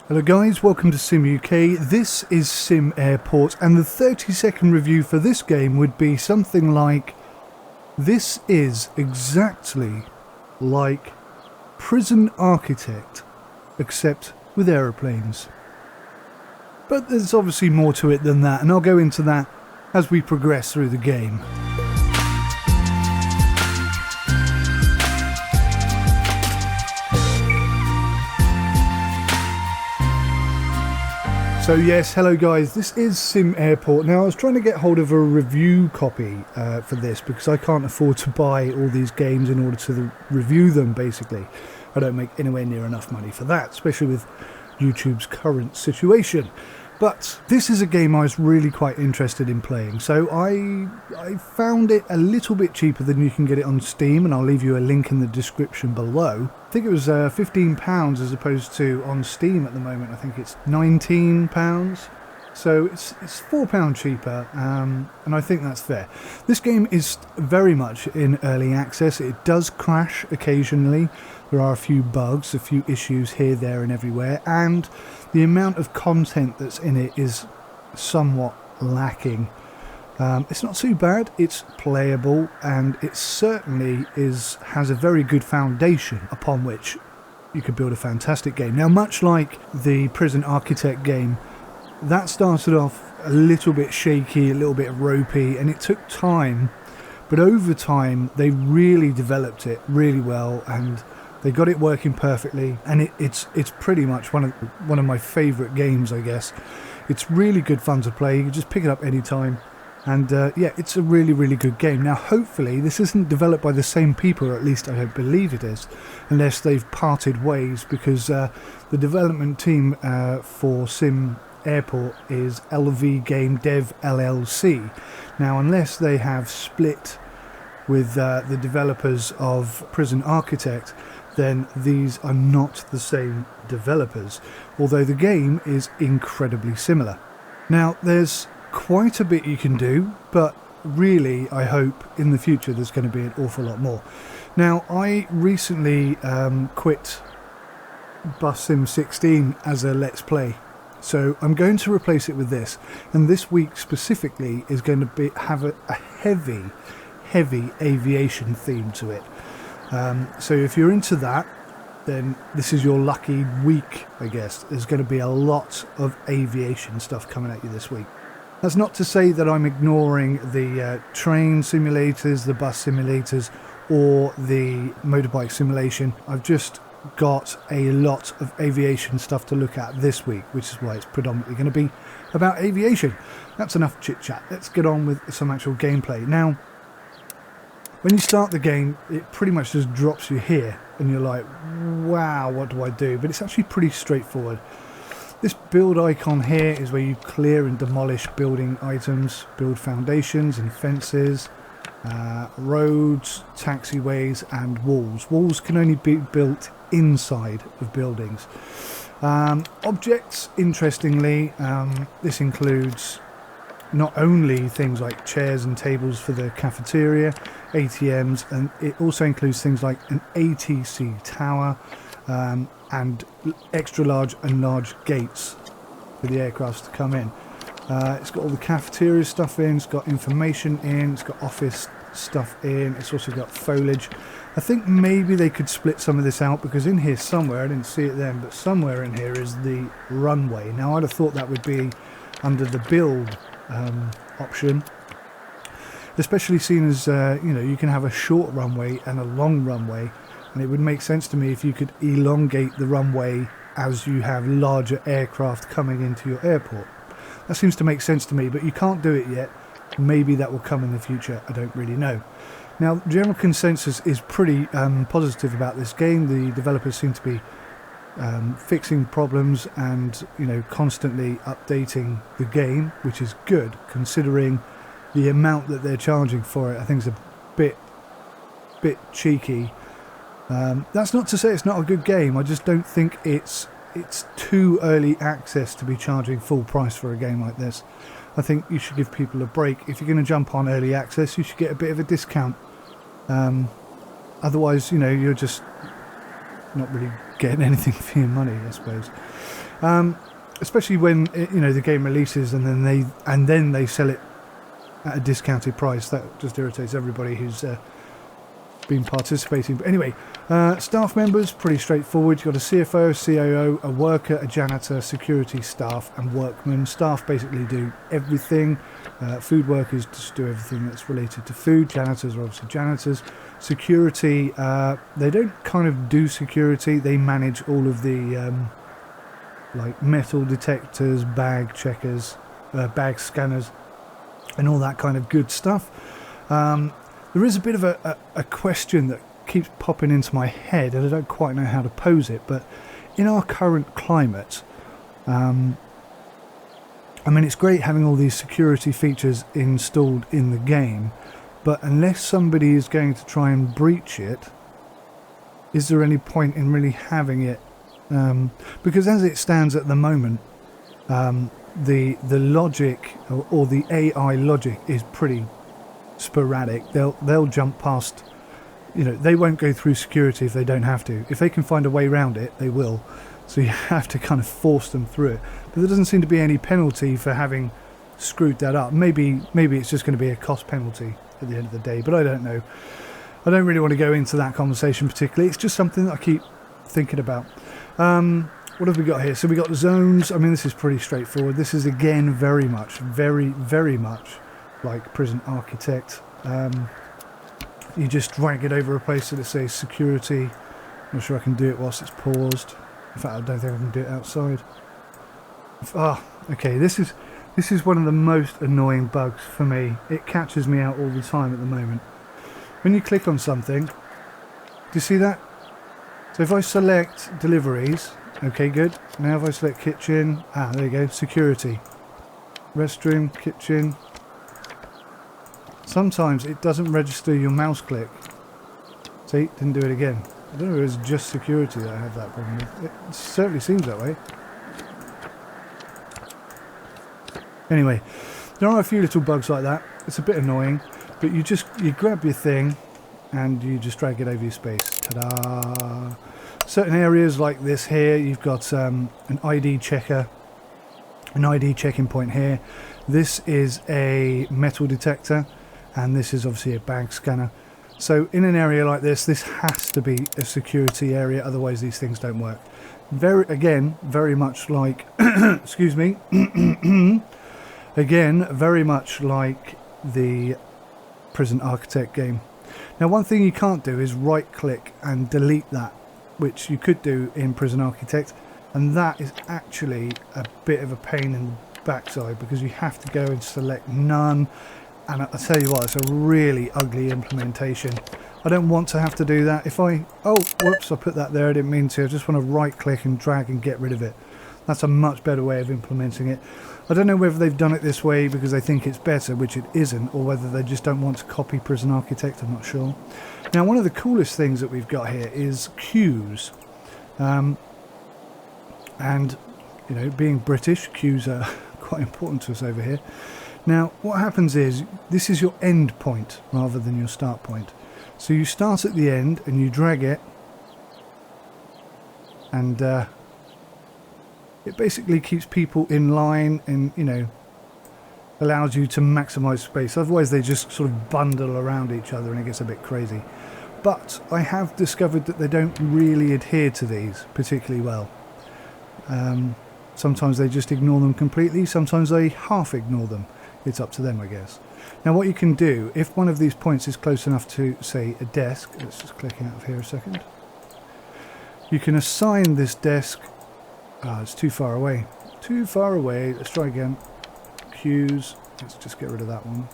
Hello guys, welcome to Sim UK. This is SimAirport, and the 30-second review for this game would be something like, this is exactly like Prison Architect, except with aeroplanes. But there's obviously more to it than that, and I'll go into that as we progress through the game. So yes, hello guys, this is SimAirport. Now I was trying to get hold of a review copy for this because I can't afford to buy all these games in order to review them basically. I don't make anywhere near enough money for that, especially with YouTube's current situation. But this is a game I was really quite interested in playing, so I found it a little bit cheaper than you can get it on Steam, and I'll leave you a link in the description below. I think it was £15 as opposed to on Steam at the moment. I think it's £19, so it's £4 cheaper, and I think that's fair. This game is very much in early access. It does crash occasionally. There are a few bugs, a few issues here, there and everywhere, and the amount of content that's in it is somewhat lacking. It's not too bad, it's playable, and it certainly has a very good foundation upon which you could build a fantastic game. Now, much like the Prison Architect game, that started off a little bit shaky, a little bit ropey, and it took time, but over time they really developed it really well, and they got it working perfectly, and it's pretty much one of my favourite games, I guess. It's really good fun to play. You can just pick it up anytime, and yeah, it's a really good game. Now, hopefully, this isn't developed by the same people, or at least I don't believe it is, unless they've parted ways, because the development team for SimAirport is LVGameDev LLC. Now, unless they have split with the developers of Prison Architect, then these are not the same developers, although the game is incredibly similar. Now, there's quite a bit you can do, but really I hope in the future there's going to be an awful lot more. Now, I recently quit Bus Sim 16 as a Let's Play, so I'm going to replace it with this, and this week specifically is going to have a heavy aviation theme to it. So if you're into that, then this is your lucky week, I guess. There's going to be a lot of aviation stuff coming at you this week. That's not to say that I'm ignoring the train simulators, the bus simulators, or the motorbike simulation. I've just got a lot of aviation stuff to look at this week, which is why it's predominantly going to be about aviation. That's enough chit chat. Let's get on with some actual gameplay. Now, when you start the game, it pretty much just drops you here, and you're like, wow, what do I do? But it's actually pretty straightforward. This build icon here is where you clear and demolish building items, build foundations and fences, roads, taxiways and walls. Walls can only be built inside of buildings. Objects, interestingly, this includes not only things like chairs and tables for the cafeteria, ATMs, and it also includes things like an ATC tower and extra large and large gates for the aircrafts to come in. It's got all the cafeteria stuff in, it's got information in, it's got office stuff in, it's also got foliage. I think maybe they could split some of this out, because in here somewhere, I didn't see it then, but somewhere in here is the runway. Now, I'd have thought that would be under the build option, especially seeing as you know, you can have a short runway and a long runway, and it would make sense to me if you could elongate the runway as you have larger aircraft coming into your airport. That seems to make sense to me, but you can't do it yet. Maybe that will come in the future, I don't really know. Now, general consensus is pretty positive about this game. The developers seem to be fixing problems and, you know, constantly updating the game, which is good considering the amount that they're charging for it. I think it's a bit cheeky. That's not to say it's not a good game. I just don't think it's too early access to be charging full price for a game like this. I think you should give people a break. If you're going to jump on early access, you should get a bit of a discount. Otherwise, you know, you're just not really getting anything for your money, I suppose. Especially when the game releases and then they sell it at a discounted price. That just irritates everybody who's been participating. But anyway, staff members, pretty straightforward. You've got a CFO, COO, a worker, a janitor, security staff and workmen. Staff basically do everything. Food workers just do everything that's related to food. Janitors are obviously janitors. Security, they don't kind of do security. They manage all of the like metal detectors, bag checkers, bag scanners and all that kind of good stuff. There is a bit of a question that keeps popping into my head and I don't quite know how to pose it, but in our current climate, I mean, it's great having all these security features installed in the game, but unless somebody is going to try and breach it, is there any point in really having it? Because as it stands at the moment, the logic or the AI logic is pretty sporadic. They'll jump past, they won't go through security if they don't have to. If they can find a way around it, they will. So you have to kind of force them through it. But there doesn't seem to be any penalty for having screwed that up. Maybe it's just going to be a cost penalty at the end of the day, but I don't know. I don't really want to go into that conversation particularly. It's just something that I keep thinking about. What have we got here? So we got zones. I mean, this is pretty straightforward. This is again very much like Prison Architect. You just drag it over a place that it says security. I'm not sure I can do it whilst it's paused. In fact, I don't think I can do it outside. Okay, this is one of the most annoying bugs for me. It catches me out all the time at the moment. When you click on something, do you see that? So if I select deliveries, okay, good. Now if I select kitchen, there you go, security. Restroom, kitchen. Sometimes it doesn't register your mouse click. See, didn't do it again. I don't know if it's just security that I have that problem with. It certainly seems that way. Anyway, there are a few little bugs like that. It's a bit annoying, but you grab your thing and you just drag it over your space. Ta-da! Certain areas like this here, you've got an ID checker, an ID checking point here. This is a metal detector, and this is obviously a bag scanner. So in an area like this has to be a security area, otherwise these things don't work. Very much like, excuse me, again, very much like the Prison Architect game. Now, one thing you can't do is right click and delete that, which you could do in Prison Architect, and that is actually a bit of a pain in the backside because you have to go and select none. And I tell you what, it's a really ugly implementation. I don't want to have to do that. Whoops, I put that there, I didn't mean to. I just want to right click and drag and get rid of it. That's a much better way of implementing it. I don't know whether they've done it this way because they think it's better, which it isn't, or whether they just don't want to copy Prison Architect, I'm not sure. Now, one of the coolest things that we've got here is queues. And, being British, queues are quite important to us over here. Now, what happens is, this is your end point rather than your start point. So you start at the end and you drag it, and it basically keeps people in line and, allows you to maximise space. Otherwise, they just sort of bundle around each other and it gets a bit crazy. But I have discovered that they don't really adhere to these particularly well. Sometimes they just ignore them completely. Sometimes they half ignore them. It's up to them, I guess. Now, what you can do, if one of these points is close enough to, say, a desk, let's just click out of here a second. You can assign this desk. It's too far away. Too far away. Let's try again. Queues. Let's just get rid of that one.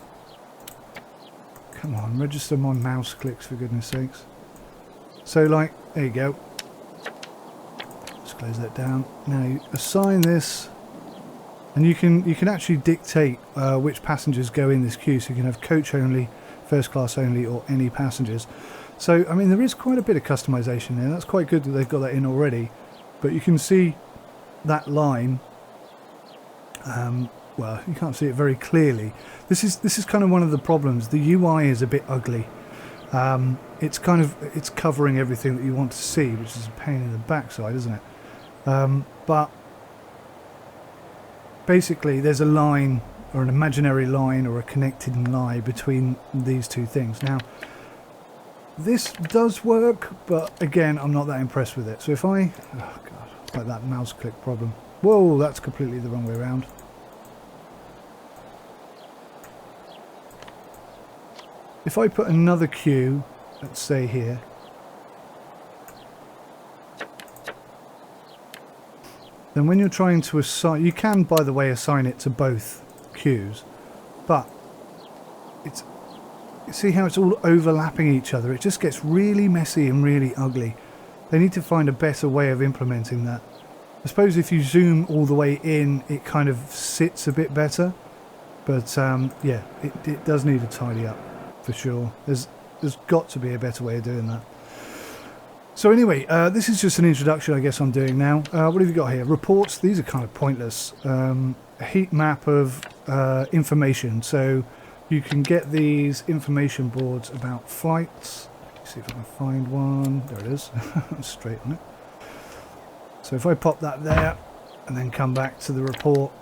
Come on, register my mouse clicks, for goodness sakes. So, there you go. Let's close that down. Now, you assign this. And you can actually dictate which passengers go in this queue, so you can have coach only, first class only, or any passengers. So, I mean, there is quite a bit of customization there. That's quite good that they've got that in already. But you can see that line. Well, you can't see it very clearly. This is kind of one of the problems. The UI is a bit ugly. It's covering everything that you want to see, which is a pain in the backside, isn't it? But basically there's a line, or an imaginary line, or a connecting line between these two things. Now this does work, but again I'm not that impressed with it. So if I, oh god, like that mouse click problem. Whoa, that's completely the wrong way around. If I put another queue, let's say here, then when you're trying to assign, you can, by the way, assign it to both queues, but it's, you see how it's all overlapping each other? It just gets really messy and really ugly. They need to find a better way of implementing that. I suppose if you zoom all the way in, it kind of sits a bit better, but yeah, it does need a tidy up for sure. There's got to be a better way of doing that. So anyway, this is just an introduction I guess I'm doing now. What have you got here? Reports. These are kind of pointless. A heat map of information. So you can get these information boards about flights. Let's see if I can find one. There it is. Straight on it. So if I pop that there and then come back to the report,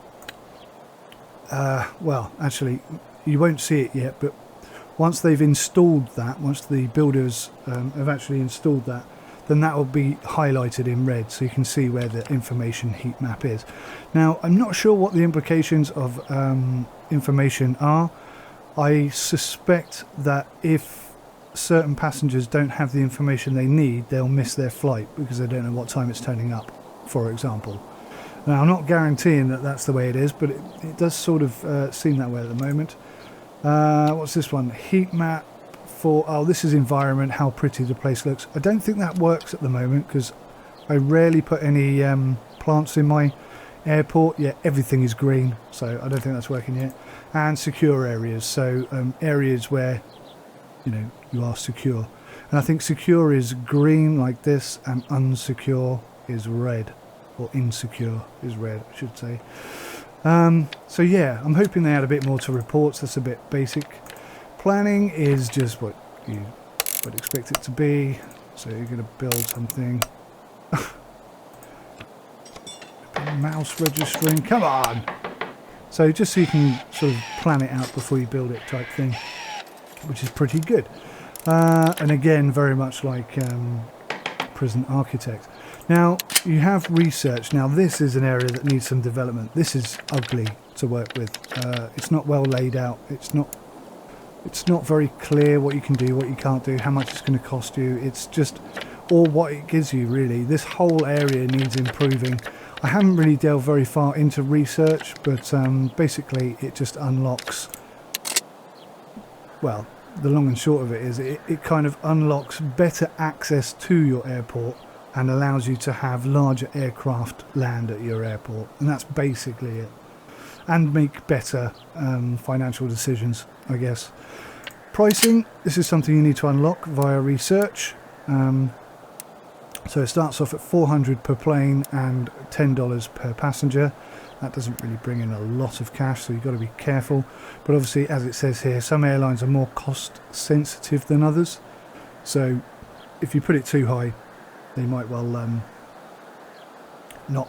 well, actually, you won't see it yet, but once they've installed that, once the builders have actually installed that, then that will be highlighted in red, so you can see where the information heat map is. Now, I'm not sure what the implications of information are. I suspect that if certain passengers don't have the information they need, they'll miss their flight because they don't know what time it's turning up, for example. Now, I'm not guaranteeing that that's the way it is, but it does sort of seem that way at the moment. What's this one? Heat map for, oh, this is environment, how pretty the place looks. I don't think that works at the moment because I rarely put any plants in my airport. Yeah, everything is green, so I don't think that's working yet. And secure areas, so areas where, you know, you are secure. And I think secure is green like this, and unsecure is red, or insecure is red, I should say. So yeah, I'm hoping they add a bit more to reports. That's a bit basic. Planning is just what you would expect it to be. So you're going to build something. Mouse registering, come on! So just so you can sort of plan it out before you build it type thing, which is pretty good. And again, very much like Prison Architect. Now, you have research. Now, this is an area that needs some development. This is ugly to work with. It's not well laid out. It's not very clear what you can do, what you can't do, how much it's going to cost you. It's just, or what it gives you, really. This whole area needs improving. I haven't really delved very far into research, but basically it just unlocks, well, the long and short of it is it kind of unlocks better access to your airport and allows you to have larger aircraft land at your airport, and that's basically it. And make better financial decisions, I guess. Pricing, this is something you need to unlock via research. So it starts off at $400 per plane and $10 per passenger. That doesn't really bring in a lot of cash, so you've got to be careful. But obviously, as it says here, some airlines are more cost sensitive than others. So if you put it too high, they might well not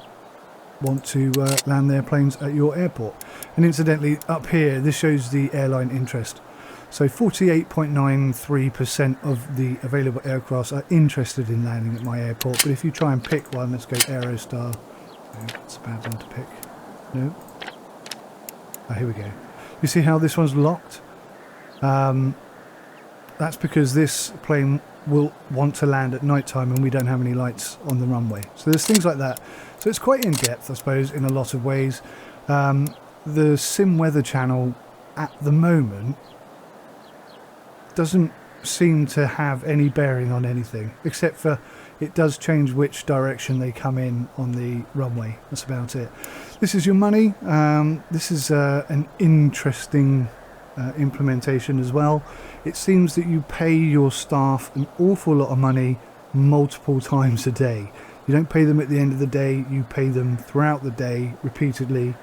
want to land their planes at your airport. And incidentally, up here, this shows the airline interest. So 48.93% of the available aircrafts are interested in landing at my airport. But if you try and pick one, let's go Aerostar. No, that's a bad one to pick. No. Oh, here we go. You see how this one's locked? That's because this plane will want to land at night time and we don't have any lights on the runway. So there's things like that. So it's quite in depth, I suppose, in a lot of ways. The Sim Weather channel at the moment doesn't seem to have any bearing on anything, except for it does change which direction they come in on the runway. That's about it. This is your money. This is an interesting implementation as well. It seems that you pay your staff an awful lot of money multiple times a day. You don't pay them at the end of the day, you pay them throughout the day repeatedly.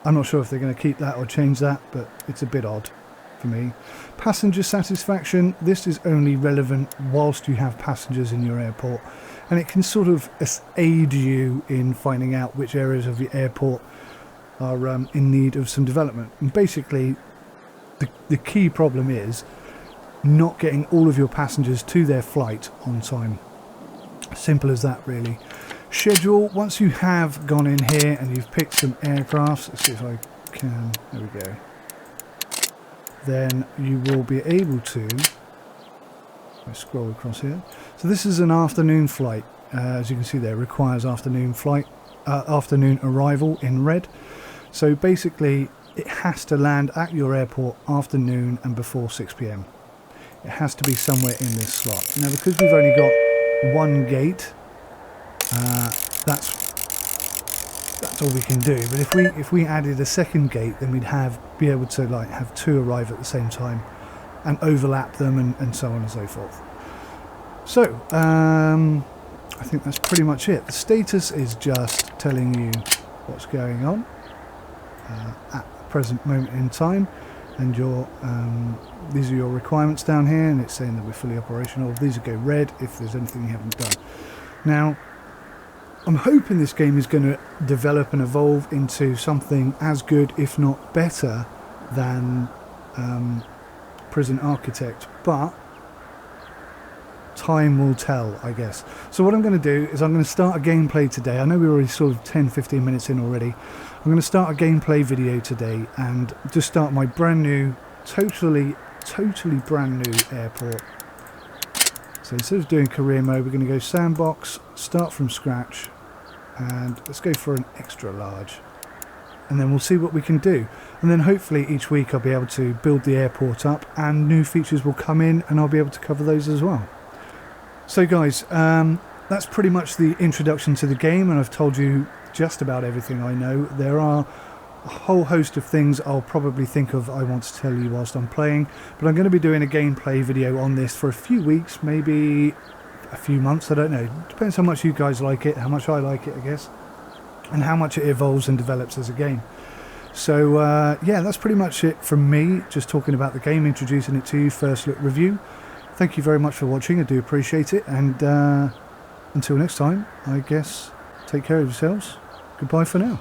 I'm not sure if they're going to keep that or change that, but it's a bit odd. for me. Passenger satisfaction, this is only relevant whilst you have passengers in your airport, and it can sort of aid you in finding out which areas of the airport are in need of some development. And basically the key problem is not getting all of your passengers to their flight on time. Simple as that, really. Schedule, once you have gone in here and you've picked some aircrafts, let's see if I can, there we go, then you will be able to, I scroll across here, so this is an afternoon flight, as you can see there, requires afternoon flight, afternoon arrival in red. So basically it has to land at your airport afternoon and before 6 PM. It has to be somewhere in this slot. Now because we've only got one gate, that's all we can do. But if we added a second gate, then we'd be able to like have two arrive at the same time and overlap them and so on and so forth. So I think that's pretty much it. The status is just telling you what's going on at the present moment in time, and your these are your requirements down here, and it's saying that we're fully operational. These will go red if there's anything you haven't done. Now I'm hoping this game is going to develop and evolve into something as good, if not better, than Prison Architect, but time will tell, I guess. So what I'm going to do is I'm going to start a gameplay today. I know we're already sort of 10-15 minutes in already. I'm going to start a gameplay video today and just start my brand new, totally brand new airport. So instead of doing career mode, we're going to go sandbox, start from scratch, and let's go for an extra large. And then we'll see what we can do. And then hopefully each week I'll be able to build the airport up and new features will come in and I'll be able to cover those as well. So guys, that's pretty much the introduction to the game, and I've told you just about everything I know. There are a whole host of things I'll probably think of I want to tell you whilst I'm playing, but I'm going to be doing a gameplay video on this for a few weeks, maybe a few months, I don't know. Depends how much you guys like it, how much I like it, I guess, and how much it evolves and develops as a game. So yeah, that's pretty much it from me, just talking about the game, introducing it to you, first look review. Thank you very much for watching, I do appreciate it, and until next time, I guess, take care of yourselves. Goodbye for now.